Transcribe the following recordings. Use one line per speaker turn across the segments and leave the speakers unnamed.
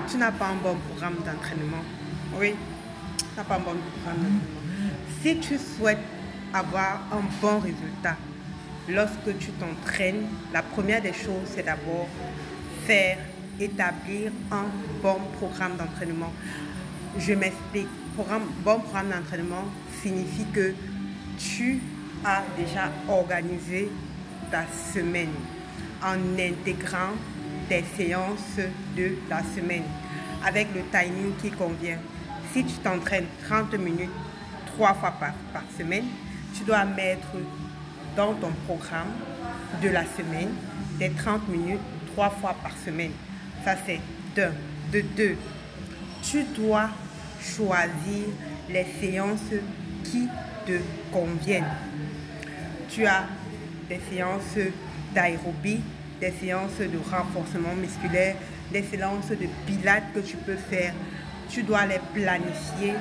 tu n'as pas un bon programme d'entraînement. Oui, tu n'as pas un bon programme d'entraînement. Si tu souhaites avoir un bon résultat lorsque tu t'entraînes, la première des choses, c'est d'abord établir un bon programme d'entraînement. Je m'explique. Bon programme d'entraînement signifie que tu as déjà organisé ta semaine en intégrant tes séances de la semaine avec le timing qui convient. Si tu t'entraînes 30 minutes 3 fois par semaine, tu dois mettre dans ton programme de la semaine des 30 minutes 3 fois par semaine. Ça c'est d'un. De deux, tu dois choisir les séances qui te conviennent. Tu as des séances d'aérobie, des séances de renforcement musculaire, des séances de pilates que tu peux faire. Tu dois les planifier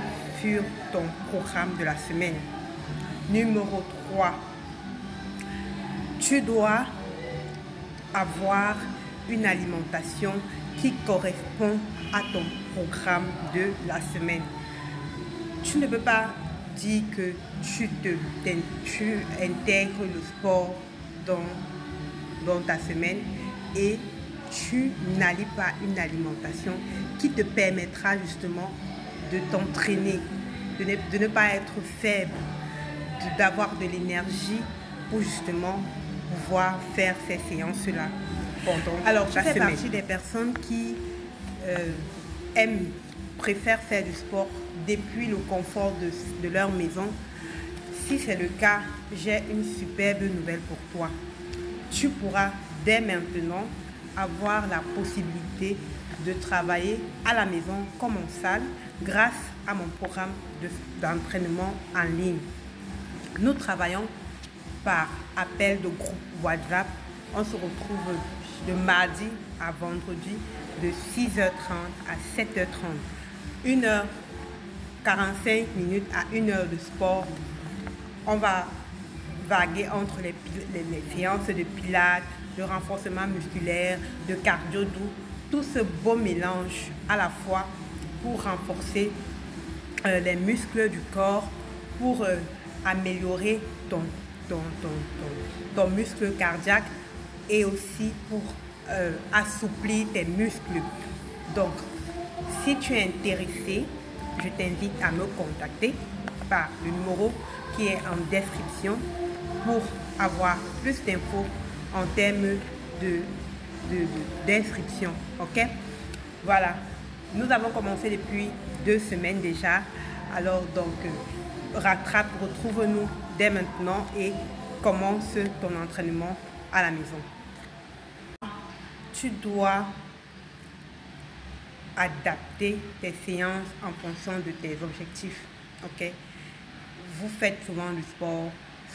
sur ton programme de la semaine. Numéro 3, tu dois avoir une alimentation qui correspond à ton programme de la semaine. Tu ne peux pas dire que tu intègres le sport dans ta semaine et tu n'allies pas une alimentation qui te permettra justement de t'entraîner, de ne pas être faible, d'avoir de l'énergie pour justement pouvoir faire ces séances-là pendant la semaine. Alors, tu fais partie des personnes qui préfèrent faire du sport depuis le confort de leur maison. Si c'est le cas, j'ai une superbe nouvelle pour toi. Tu pourras dès maintenant avoir la possibilité de travailler à la maison comme en salle grâce à mon programme d'entraînement en ligne. Nous travaillons par appel de groupe WhatsApp. On se retrouve de mardi à vendredi de 6h30 à 7h30. 1h45 minutes à 1h de sport. On va vaguer entre les séances de pilates, de renforcement musculaire, de cardio doux, tout ce beau mélange à la fois pour renforcer les muscles du corps, pour améliorer ton muscle cardiaque et aussi pour assouplir tes muscles. Donc, si tu es intéressé, je t'invite à me contacter par le numéro qui est en description pour avoir plus d'infos en termes d'inscription. Ok? Voilà. Nous avons commencé depuis 2 semaines déjà. Alors, donc, retrouve-nous dès maintenant et commence ton entraînement à la maison. Tu dois adapter tes séances en fonction de tes objectifs. Ok? Vous faites souvent du sport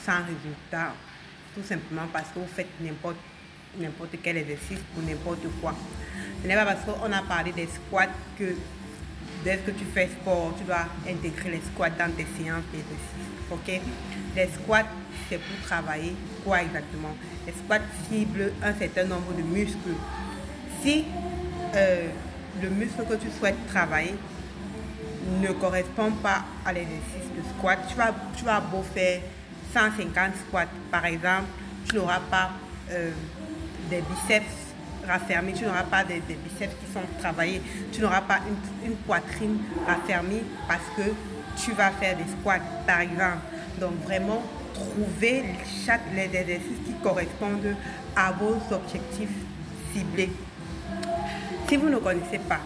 sans résultat, tout simplement parce que vous faites n'importe quel exercice pour n'importe quoi. Ce n'est pas parce qu'on a parlé des squats que dès que tu fais sport, tu dois intégrer les squats dans tes séances d'exercice. Ok? Les squats, c'est pour travailler quoi exactement? Les squats ciblent un certain nombre de muscles. Si le muscle que tu souhaites travailler ne correspond pas à l'exercice de squat, tu vas beau faire 150 squats par exemple, tu n'auras pas des biceps raffermis, tu n'auras pas des biceps qui sont travaillés, tu n'auras pas une poitrine raffermie parce que tu vas faire des squats par exemple. Donc vraiment trouver les exercices qui correspondent à vos objectifs ciblés. Si vous ne connaissez pas,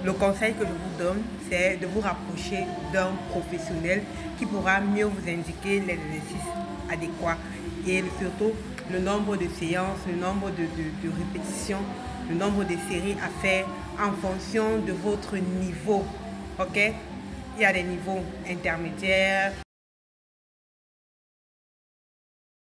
le conseil que je vous donne, c'est de vous rapprocher d'un professionnel qui pourra mieux vous indiquer les exercices adéquats et surtout le nombre de séances, le nombre de répétitions, le nombre de séries à faire en fonction de votre niveau. Ok? Il y a des niveaux intermédiaires,